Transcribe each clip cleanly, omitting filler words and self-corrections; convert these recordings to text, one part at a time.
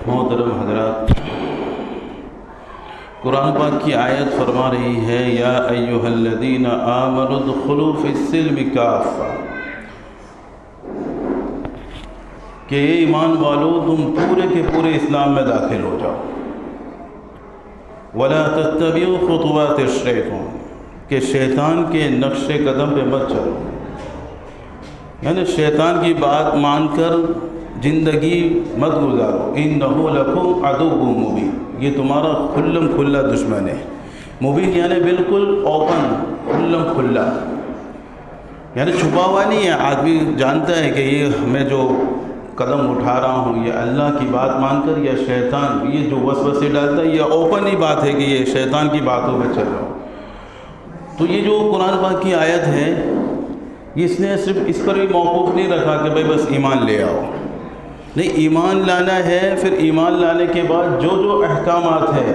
محترم حضرات، قرآن پاک کی آیت فرما رہی ہے یا ایھا الذین آمنوا ادخلوا فی السلم کافہ، کہ اے ایمان والو تم پورے کے پورے اسلام میں داخل ہو جاؤ۔ ولا تتبعوا خطوات الشیطان، کہ شیطان کے نقش قدم پہ مت چلو، یعنی شیطان کی بات مان کر زندگی مت گزارو۔ انہ لکم عدو مبین، یہ تمہارا کھلم کھلا دشمن ہے۔ مبین یعنی بالکل اوپن، کھلم کھلا، یعنی چھپا ہوا نہیں ہے۔ آدمی جانتا ہے کہ یہ میں جو قدم اٹھا رہا ہوں یہ اللہ کی بات مان کر یا شیطان یہ جو وسوسے ڈالتا ہے، یہ اوپن ہی بات ہے کہ یہ شیطان کی باتوں پہ چل رہا ہوں۔ تو یہ جو قرآن پاک کی آیت ہے، اس نے صرف اس پر بھی موقوف نہیں رکھا کہ بھائی بس ایمان لے آؤ، نہیں، ایمان لانا ہے۔ پھر ایمان لانے کے بعد جو جو احکامات ہیں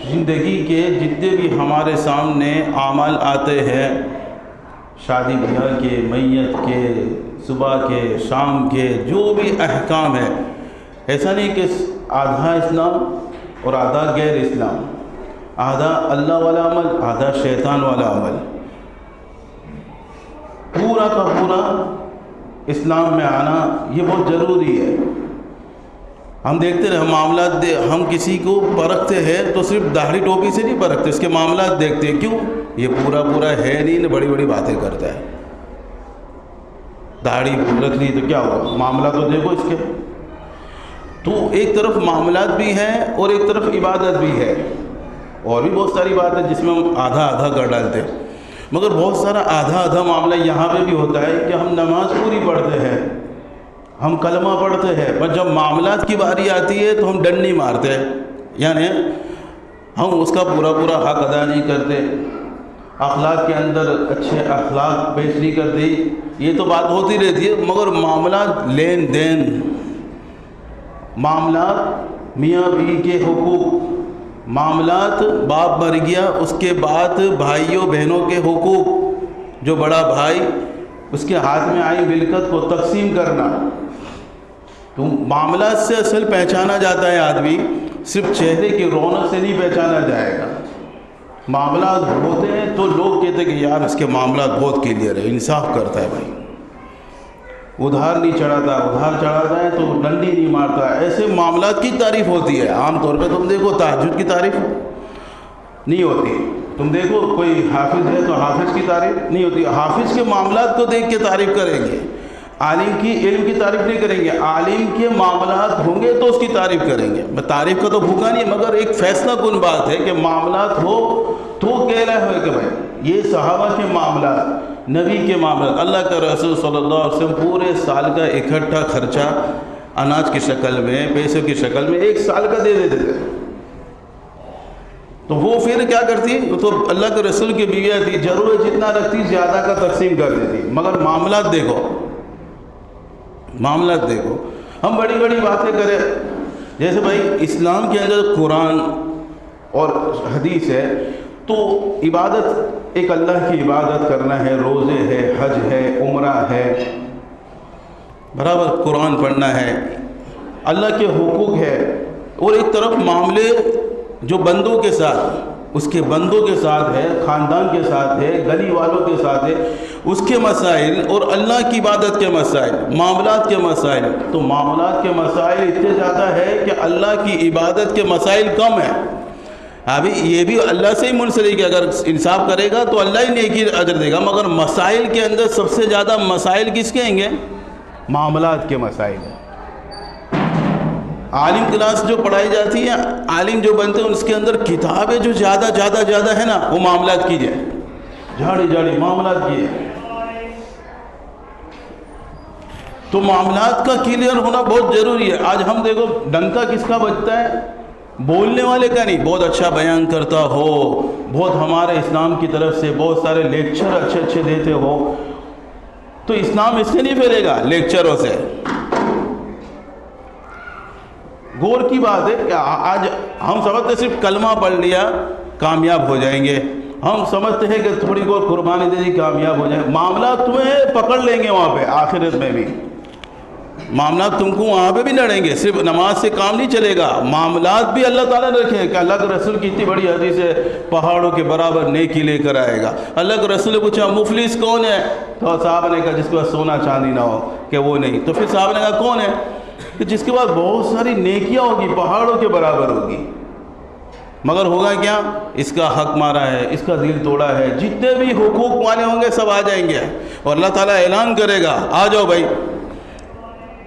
زندگی کے، جتنے بھی ہمارے سامنے اعمال آتے ہیں، شادی بیاہ کے، میت کے، صبح کے، شام کے، جو بھی احکام ہے، ایسا نہیں کہ آدھا اسلام اور آدھا غیر اسلام، آدھا اللہ والا عمل، آدھا شیطان والا عمل، پورا کا پورا اسلام میں آنا یہ بہت ضروری ہے۔ ہم دیکھتے رہے معاملات، ہم کسی کو پرکھتے ہیں تو صرف داڑھی ٹوپی سے نہیں پرکھتے، اس کے معاملات دیکھتے ہیں۔ کیوں؟ یہ پورا ہے نہیں، بڑی بڑی باتیں کرتا ہے۔ داڑھی رکھ لی تو کیا ہوا؟ معاملات تو دیکھو اس کے۔ تو ایک طرف معاملات بھی ہیں اور ایک طرف عبادت بھی ہے، اور بھی بہت ساری بات ہے جس میں ہم آدھا آدھا کر ڈالتے ہیں، مگر بہت سارا آدھا آدھا معاملہ یہاں پہ بھی ہوتا ہے کہ ہم نماز پوری پڑھتے ہیں، ہم کلمہ پڑھتے ہیں، پر جب معاملات کی باری آتی ہے تو ہم ڈنڈی مارتے ہیں، یعنی ہم اس کا پورا حق ادا نہیں کرتے، اخلاق کے اندر اچھے اخلاق پیش نہیں کرتے۔ یہ تو بات ہوتی رہتی ہے، مگر معاملات، لین دین، معاملات میاں بیوی کے حقوق، معاملات باپ مر گیا اس کے بعد بھائیوں بہنوں کے حقوق، جو بڑا بھائی اس کے ہاتھ میں آئی ملکت کو تقسیم کرنا، تو معاملات سے اصل پہچانا جاتا ہے آدمی، صرف چہرے کی رونق سے نہیں پہچانا جائے گا۔ معاملات ہوتے ہیں تو لوگ کہتے ہیں کہ یار اس کے معاملات بہت کلیئر ہے، انصاف کرتا ہے بھائی، ادھار نہیں چڑھاتا، ادھار چڑھاتا ہے تو ڈنڈی نہیں مارتا۔ ایسے معاملات کی تعریف ہوتی ہے۔ عام طور پہ تم دیکھو تہجد کی تعریف نہیں ہوتی، تم دیکھو کوئی حافظ ہے تو حافظ کی تعریف نہیں ہوتی، حافظ کے معاملات کو دیکھ کے تعریف کریں گے، عالم کی علم کی تعریف نہیں کریں گے، عالم کے معاملات ہوں گے تو اس کی تعریف کریں گے۔ میں تعریف کا تو بھوکا نہیں ہے، مگر ایک فیصلہ کن بات ہے کہ معاملات ہو تو کہہ رہا ہے کہ بھائی یہ صحابہ کے معاملات، نبی کے معاملات، اللہ کا رسول صلی اللہ علیہ وسلم پورے سال کا اکٹھا خرچہ اناج کی شکل میں، پیسوں کی شکل میں ایک سال کا دے دیتے تھے، تو وہ پھر کیا کرتی؟ تو اللہ کے رسول کی بیویاں تھی، ضرورت جتنا رکھتی زیادہ کا تقسیم کر دیتی، مگر معاملات دیکھو، معاملات دیکھو۔ ہم بڑی بڑی باتیں کریں، جیسے بھائی اسلام کے اندر قرآن اور حدیث ہے، تو عبادت ایک اللہ کی عبادت کرنا ہے، روزے ہے، حج ہے، عمرہ ہے، برابر قرآن پڑھنا ہے، اللہ کے حقوق ہے، اور ایک طرف معاملے جو بندوں کے ساتھ، اس کے بندوں کے ساتھ ہے، خاندان کے ساتھ ہے، گلی والوں کے ساتھ ہے، اس کے مسائل، اور اللہ کی عبادت کے مسائل، معاملات کے مسائل۔ تو معاملات کے مسائل اتنے زیادہ ہے کہ اللہ کی عبادت کے مسائل کم ہیں۔ ابھی یہ بھی اللہ سے ہی منسلک ہے، اگر انصاف کرے گا تو اللہ ہی نیکی اجر دے گا، مگر مسائل کے اندر سب سے زیادہ مسائل کس کے ہیں گے؟ معاملات کے مسائل ہیں۔ عالم کلاس جو پڑھائی جاتی ہے، عالم جو بنتے ہیں، اس کے اندر کتابیں جو زیادہ ہے نا، وہ معاملات کی جائے، جھاڑی معاملات کی ہے۔ تو معاملات کا کلیئر ہونا بہت ضروری ہے۔ آج ہم دیکھو ڈنکا کس کا بجتا ہے؟ بولنے والے کا نہیں، بہت اچھا بیان کرتا ہو، بہت ہمارے اسلام کی طرف سے بہت سارے لیکچر اچھے دیتے ہو، تو اسلام اس سے نہیں پھیلے گا، لیکچروں سے۔ غور کی بات ہے کہ آج ہم سمجھتے صرف کلمہ پڑھ لیا کامیاب ہو جائیں گے، ہم سمجھتے ہیں کہ تھوڑی بہت قربانی دے دی کامیاب ہو جائیں، معاملات تمہیں پکڑ لیں گے وہاں پہ آخرت میں بھی۔ معاملات تم کو وہاں پہ بھی لڑیں گے، صرف نماز سے کام نہیں چلے گا، معاملات بھی اللہ تعالیٰ نے رکھے ہیں کہ اللہ کے رسول کی اتنی بڑی حدیث ہے، پہاڑوں کے برابر نیکی لے کر آئے گا۔ اللہ کے رسول نے پوچھا مفلس کون ہے؟ تو صحابہ نے کہا جس کے پاس سونا چاندی نہ ہو، کہ وہ نہیں۔ تو پھر صحابہ نے کہا کون ہے؟ کہ جس کے پاس بہت ساری نیکیاں ہوگی، پہاڑوں کے برابر ہوگی، مگر ہوگا کیا؟ اس کا حق مارا ہے، اس کا دل توڑا ہے، جتنے بھی حقوق والے ہوں گے سب آ جائیں گے، اور اللہ تعالیٰ اعلان کرے گا آ جاؤ بھائی،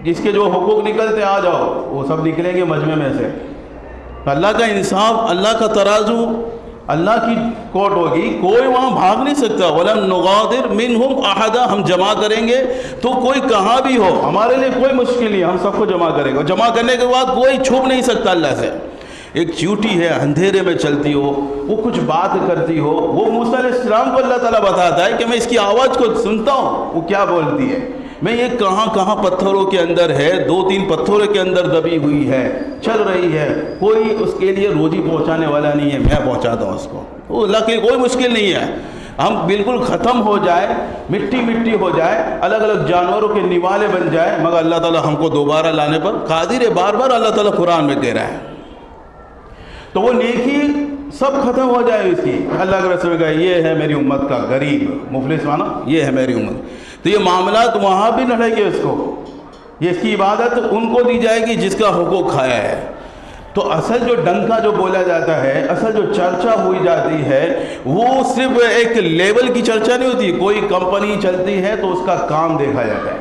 جس کے جو حقوق نکلتے آ جاؤ، وہ سب نکلیں گے مجمع میں سے۔ اللہ کا انصاف، اللہ کا ترازو، اللہ کی کورٹ ہوگی، کوئی وہاں بھاگ نہیں سکتا۔ وَلَمْ نُغَادِرْ مِنْهُمْ أَحَدًا، ہم جمع کریں گے تو کوئی کہاں بھی ہو، ہمارے لیے کوئی مشکل نہیں، ہم سب کو جمع کریں گے۔ جمع کرنے کے بعد کوئی چھپ نہیں سکتا اللہ سے۔ ایک چیوٹی ہے اندھیرے میں چلتی ہو، وہ کچھ بات کرتی ہو، وہ موسیٰ علیہ السلام کو اللہ تعالیٰ بتاتا ہے کہ میں اس کی آواز کو سنتا ہوں، وہ کیا بولتی ہے، میں یہ کہاں کہاں پتھروں کے اندر ہے، 2-3 پتھروں کے اندر دبی ہوئی ہے، چل رہی ہے، کوئی اس کے لیے روزی پہنچانے والا نہیں ہے، میں پہنچاتا ہوں اس کو۔ وہ اللہ کے کوئی مشکل نہیں ہے، ہم بالکل ختم ہو جائے، مٹی مٹی ہو جائے، الگ الگ جانوروں کے نوالے بن جائے، مگر اللہ تعالیٰ ہم کو دوبارہ لانے پر قادر ہے۔ بار بار اللہ تعالیٰ قرآن میں کہہ رہا ہے، تو وہ نیکی سب ختم ہو جائے اس کی۔ اللہ کے رسول کا یہ ہے میری امت کا غریب، مفلس مانا یہ ہے میری امت، تو یہ معاملات وہاں بھی لڑیں گے اس کو، یہ اس کی عبادت ان کو دی جائے گی جس کا حقوق کھایا ہے۔ تو اصل جو ڈنکا جو بولا جاتا ہے، اصل جو چرچا ہوئی جاتی ہے، وہ صرف ایک لیول کی چرچا نہیں ہوتی، کوئی کمپنی چلتی ہے تو اس کا کام دیکھا جاتا ہے۔